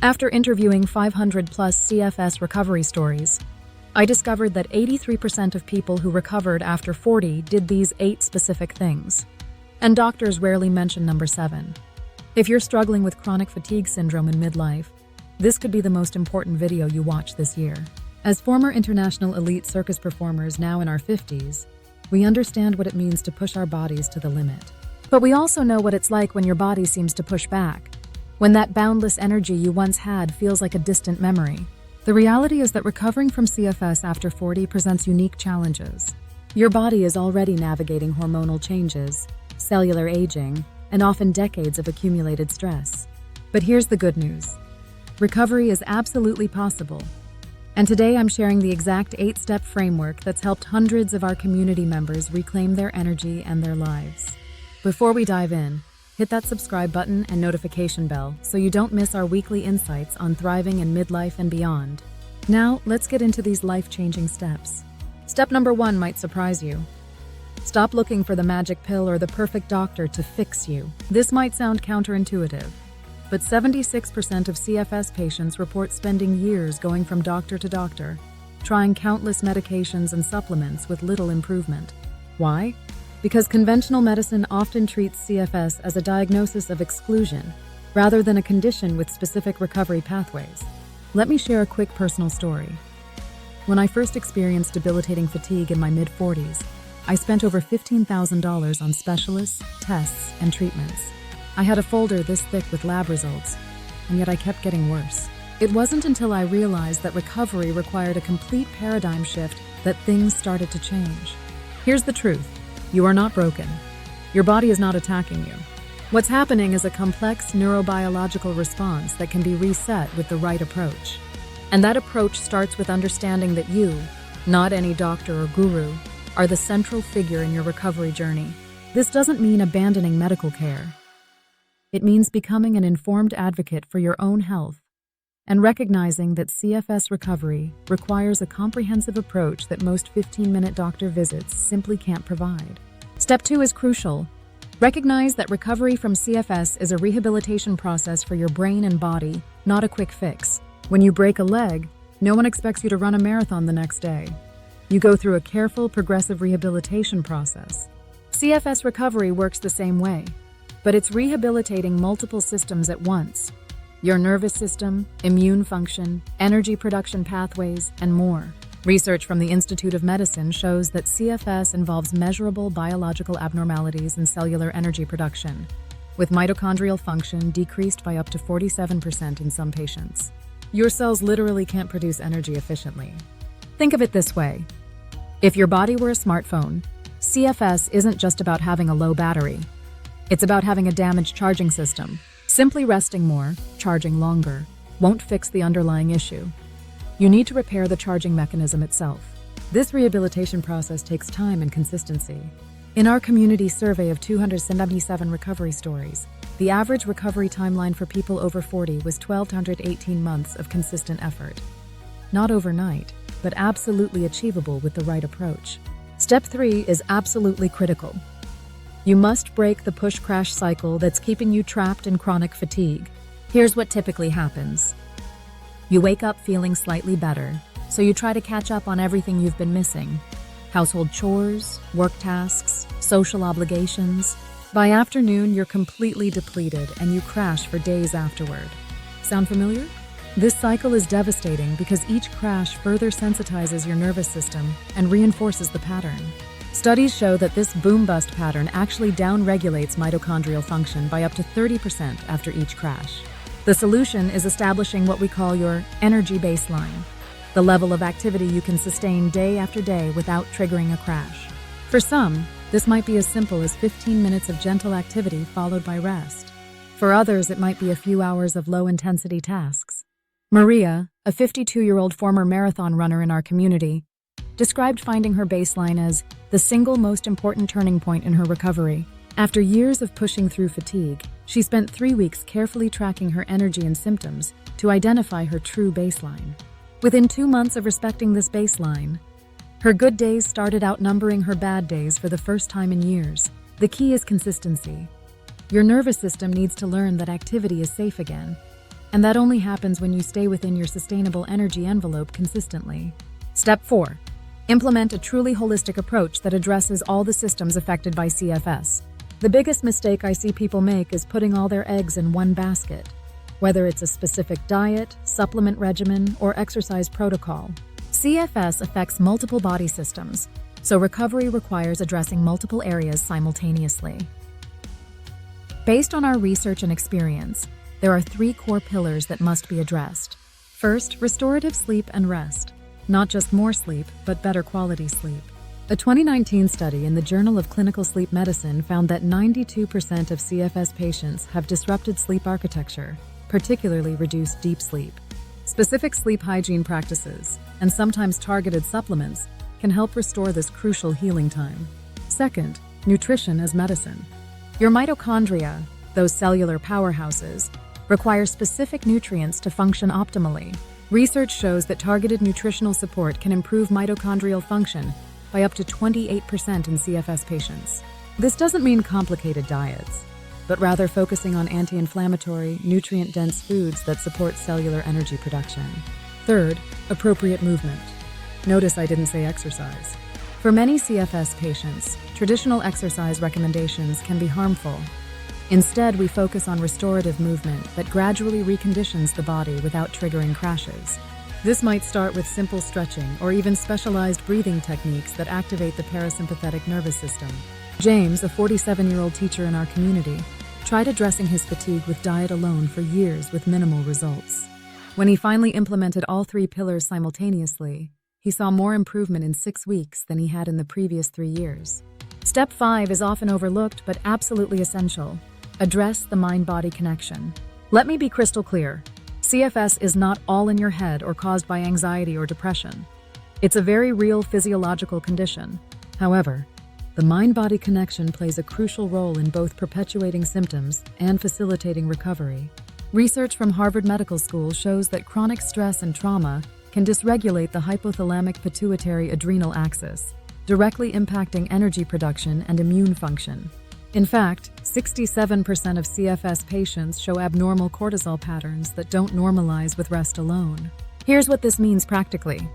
After interviewing 500 plus CFS recovery stories, I discovered that 83% of people who recovered after 40 did these 8 specific things. And doctors rarely mention number 7. If you're struggling with chronic fatigue syndrome in midlife, this could be the most important video you watch this year. As former international elite circus performers now in our 50s, we understand what it means to push our bodies to the limit. But we also know what it's like when your body seems to push back, when that boundless energy you once had feels like a distant memory. The reality is that recovering from CFS after 40 presents unique challenges. Your body is already navigating hormonal changes, cellular aging, and often decades of accumulated stress. But here's the good news. Recovery is absolutely possible. And today I'm sharing the exact 8-step framework that's helped hundreds of our community members reclaim their energy and their lives. Before we dive in, hit that subscribe button and notification bell so you don't miss our weekly insights on thriving in midlife and beyond. Now, let's get into these life-changing steps. Step number 1 might surprise you. Stop looking for the magic pill or the perfect doctor to fix you. This might sound counterintuitive, but 76% of CFS patients report spending years going from doctor to doctor, trying countless medications and supplements with little improvement. Why? Because conventional medicine often treats CFS as a diagnosis of exclusion, rather than a condition with specific recovery pathways. Let me share a quick personal story. When I first experienced debilitating fatigue in my mid-40s, I spent over $15,000 on specialists, tests, and treatments. I had a folder this thick with lab results, and yet I kept getting worse. It wasn't until I realized that recovery required a complete paradigm shift that things started to change. Here's the truth. You are not broken. Your body is not attacking you. What's happening is a complex neurobiological response that can be reset with the right approach. And that approach starts with understanding that you, not any doctor or guru, are the central figure in your recovery journey. This doesn't mean abandoning medical care. It means becoming an informed advocate for your own health and recognizing that CFS recovery requires a comprehensive approach that most 15-minute doctor visits simply can't provide. Step 2 is crucial. Recognize that recovery from CFS is a rehabilitation process for your brain and body, not a quick fix. When you break a leg, no one expects you to run a marathon the next day. You go through a careful, progressive rehabilitation process. CFS recovery works the same way, but it's rehabilitating multiple systems at once. Your nervous system, immune function, energy production pathways, and more. Research from the Institute of Medicine shows that CFS involves measurable biological abnormalities in cellular energy production, with mitochondrial function decreased by up to 47% in some patients. Your cells literally can't produce energy efficiently. Think of it this way. If your body were a smartphone, CFS isn't just about having a low battery. It's about having a damaged charging system. Simply resting more, charging longer, won't fix the underlying issue. You need to repair the charging mechanism itself. This rehabilitation process takes time and consistency. In our community survey of 277 recovery stories, the average recovery timeline for people over 40 was 1,218 months of consistent effort. Not overnight, but absolutely achievable with the right approach. Step 3 is absolutely critical. You must break the push-crash cycle that's keeping you trapped in chronic fatigue. Here's what typically happens. You wake up feeling slightly better, so you try to catch up on everything you've been missing. Household chores, work tasks, social obligations. By afternoon, you're completely depleted and you crash for days afterward. Sound familiar? This cycle is devastating because each crash further sensitizes your nervous system and reinforces the pattern. Studies show that this boom-bust pattern actually down-regulates mitochondrial function by up to 30% after each crash. The solution is establishing what we call your energy baseline, the level of activity you can sustain day after day without triggering a crash. For some, this might be as simple as 15 minutes of gentle activity followed by rest. For others, it might be a few hours of low-intensity tasks. Maria, a 52-year-old former marathon runner in our community, described finding her baseline as the single most important turning point in her recovery. After years of pushing through fatigue, she spent 3 weeks carefully tracking her energy and symptoms to identify her true baseline. Within 2 months of respecting this baseline, her good days started outnumbering her bad days for the first time in years. The key is consistency. Your nervous system needs to learn that activity is safe again. And that only happens when you stay within your sustainable energy envelope consistently. Step 4. Implement a truly holistic approach that addresses all the systems affected by CFS. The biggest mistake I see people make is putting all their eggs in one basket, whether it's a specific diet, supplement regimen, or exercise protocol. CFS affects multiple body systems, so recovery requires addressing multiple areas simultaneously. Based on our research and experience, there are 3 core pillars that must be addressed. First, restorative sleep and rest. Not just more sleep, but better quality sleep. A 2019 study in the Journal of Clinical Sleep Medicine found that 92% of CFS patients have disrupted sleep architecture, particularly reduced deep sleep. Specific sleep hygiene practices, and sometimes targeted supplements, can help restore this crucial healing time. Second, nutrition as medicine. Your mitochondria, those cellular powerhouses, require specific nutrients to function optimally. Research shows that targeted nutritional support can improve mitochondrial function by up to 28% in CFS patients. This doesn't mean complicated diets, but rather focusing on anti-inflammatory, nutrient-dense foods that support cellular energy production. Third, appropriate movement. Notice I didn't say exercise. For many CFS patients, traditional exercise recommendations can be harmful. Instead, we focus on restorative movement that gradually reconditions the body without triggering crashes. This might start with simple stretching or even specialized breathing techniques that activate the parasympathetic nervous system. James, a 47-year-old teacher in our community, tried addressing his fatigue with diet alone for years with minimal results. When he finally implemented all 3 pillars simultaneously, he saw more improvement in 6 weeks than he had in the previous 3 years. Step 5 is often overlooked but absolutely essential. Address the mind-body connection. Let me be crystal clear. CFS is not all in your head or caused by anxiety or depression. It's a very real physiological condition. However, the mind-body connection plays a crucial role in both perpetuating symptoms and facilitating recovery. Research from Harvard Medical School shows that chronic stress and trauma can dysregulate the hypothalamic pituitary adrenal axis, directly impacting energy production and immune function. In fact, 67% of CFS patients show abnormal cortisol patterns that don't normalize with rest alone. Here's what this means practically.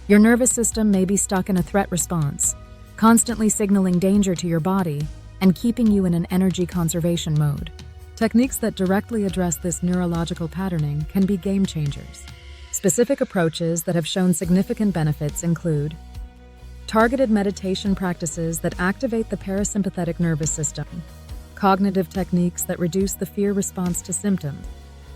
Your nervous system may be stuck in a threat response, constantly signaling danger to your body and keeping you in an energy conservation mode. Techniques that directly address this neurological patterning can be game changers. Specific approaches that have shown significant benefits include targeted meditation practices that activate the parasympathetic nervous system, cognitive techniques that reduce the fear response to symptoms,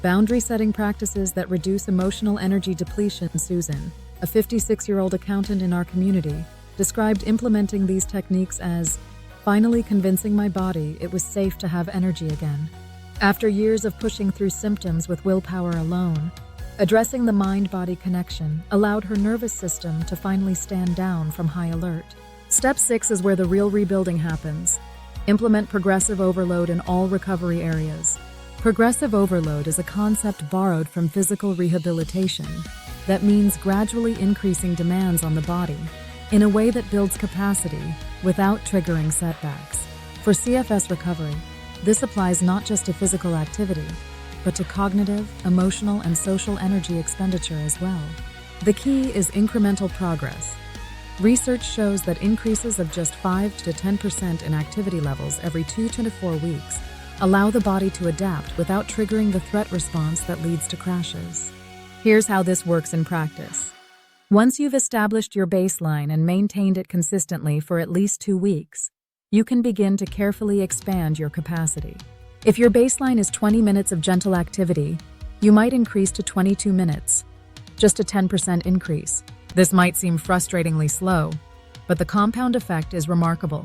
boundary-setting practices that reduce emotional energy depletion. Susan, a 56-year-old accountant in our community, described implementing these techniques as finally convincing my body it was safe to have energy again. After years of pushing through symptoms with willpower alone, addressing the mind-body connection allowed her nervous system to finally stand down from high alert. Step 6 is where the real rebuilding happens. Implement progressive overload in all recovery areas. Progressive overload is a concept borrowed from physical rehabilitation that means gradually increasing demands on the body in a way that builds capacity without triggering setbacks. For CFS recovery, this applies not just to physical activity, but to cognitive, emotional, and social energy expenditure as well. The key is incremental progress. Research shows that increases of just 5 to 10% in activity levels every 2 to 4 weeks allow the body to adapt without triggering the threat response that leads to crashes. Here's how this works in practice. Once you've established your baseline and maintained it consistently for at least 2 weeks, you can begin to carefully expand your capacity. If your baseline is 20 minutes of gentle activity, you might increase to 22 minutes, just a 10% increase. This might seem frustratingly slow, but the compound effect is remarkable.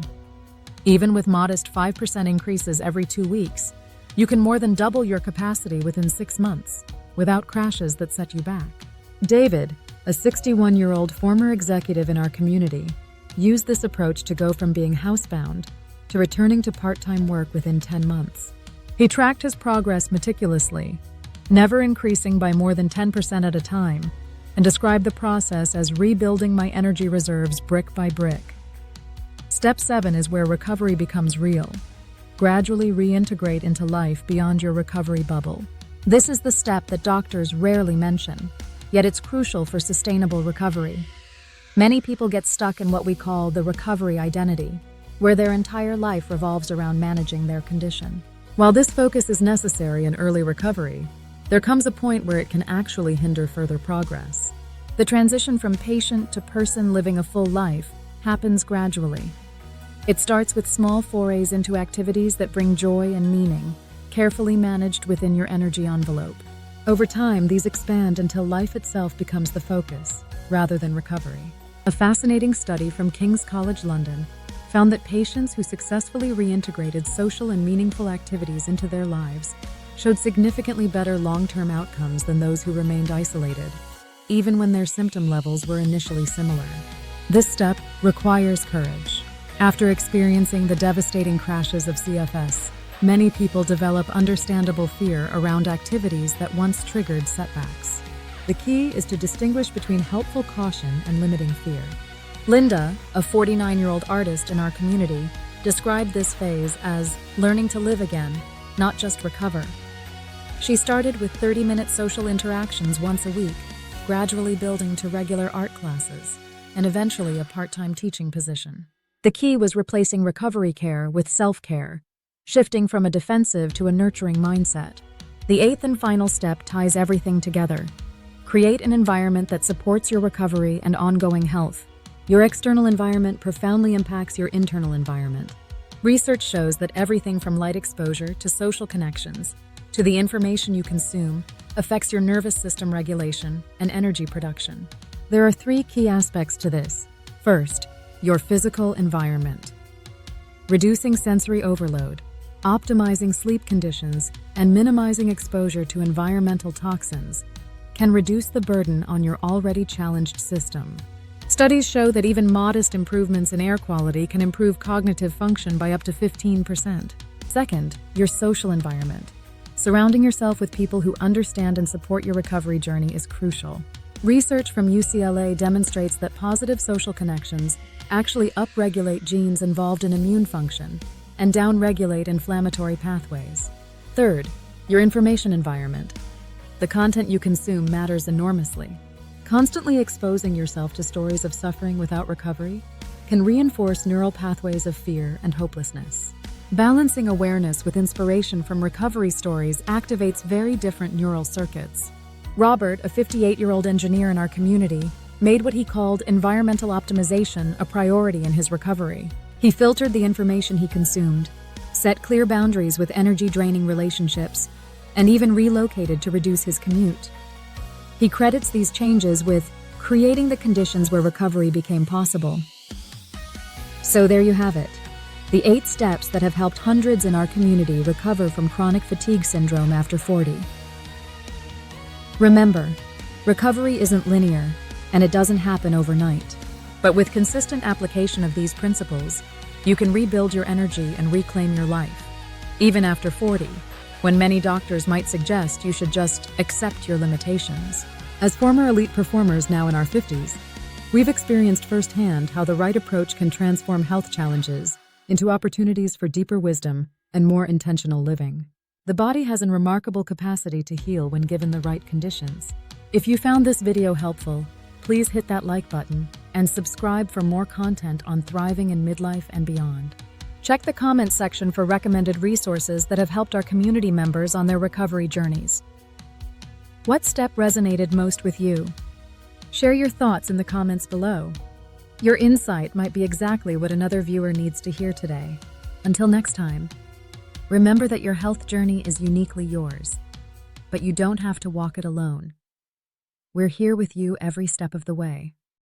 Even with modest 5% increases every 2 weeks, you can more than double your capacity within 6 months, without crashes that set you back. David, a 61-year-old former executive in our community, used this approach to go from being housebound to returning to part-time work within 10 months. He tracked his progress meticulously, never increasing by more than 10% at a time, and described the process as rebuilding my energy reserves brick by brick. Step 7 is where recovery becomes real. Gradually reintegrate into life beyond your recovery bubble. This is the step that doctors rarely mention, yet it's crucial for sustainable recovery. Many people get stuck in what we call the recovery identity, where their entire life revolves around managing their condition. While this focus is necessary in early recovery, there comes a point where it can actually hinder further progress. The transition from patient to person living a full life happens gradually. It starts with small forays into activities that bring joy and meaning, carefully managed within your energy envelope. Over time, these expand until life itself becomes the focus, rather than recovery. A fascinating study from King's College London found that patients who successfully reintegrated social and meaningful activities into their lives showed significantly better long-term outcomes than those who remained isolated, even when their symptom levels were initially similar. This step requires courage. After experiencing the devastating crashes of CFS, many people develop understandable fear around activities that once triggered setbacks. The key is to distinguish between helpful caution and limiting fear. Linda, a 49-year-old artist in our community, described this phase as learning to live again, not just recover. She started with 30-minute social interactions once a week, gradually building to regular art classes, and eventually a part-time teaching position. The key was replacing recovery care with self-care, shifting from a defensive to a nurturing mindset. The eighth and final step ties everything together. Create an environment that supports your recovery and ongoing health. Your external environment profoundly impacts your internal environment. Research shows that everything from light exposure to social connections to the information you consume affects your nervous system regulation and energy production. There are three key aspects to this. First, your physical environment. Reducing sensory overload, optimizing sleep conditions, and minimizing exposure to environmental toxins can reduce the burden on your already challenged system. Studies show that even modest improvements in air quality can improve cognitive function by up to 15%. Second, your social environment. Surrounding yourself with people who understand and support your recovery journey is crucial. Research from UCLA demonstrates that positive social connections actually upregulate genes involved in immune function and downregulate inflammatory pathways. Third, your information environment. The content you consume matters enormously. Constantly exposing yourself to stories of suffering without recovery can reinforce neural pathways of fear and hopelessness. Balancing awareness with inspiration from recovery stories activates very different neural circuits. Robert, a 58-year-old engineer in our community, made what he called environmental optimization a priority in his recovery. He filtered the information he consumed, set clear boundaries with energy-draining relationships, and even relocated to reduce his commute. He credits these changes with creating the conditions where recovery became possible. So there you have it, the 8 steps that have helped hundreds in our community recover from chronic fatigue syndrome after 40. Remember, recovery isn't linear, and it doesn't happen overnight. But with consistent application of these principles, you can rebuild your energy and reclaim your life. Even after 40, when many doctors might suggest you should just accept your limitations. As former elite performers now in our 50s, we've experienced firsthand how the right approach can transform health challenges into opportunities for deeper wisdom and more intentional living. The body has a remarkable capacity to heal when given the right conditions. If you found this video helpful, please hit that like button and subscribe for more content on thriving in midlife and beyond. Check the comments section for recommended resources that have helped our community members on their recovery journeys. What step resonated most with you? Share your thoughts in the comments below. Your insight might be exactly what another viewer needs to hear today. Until next time, remember that your health journey is uniquely yours, but you don't have to walk it alone. We're here with you every step of the way.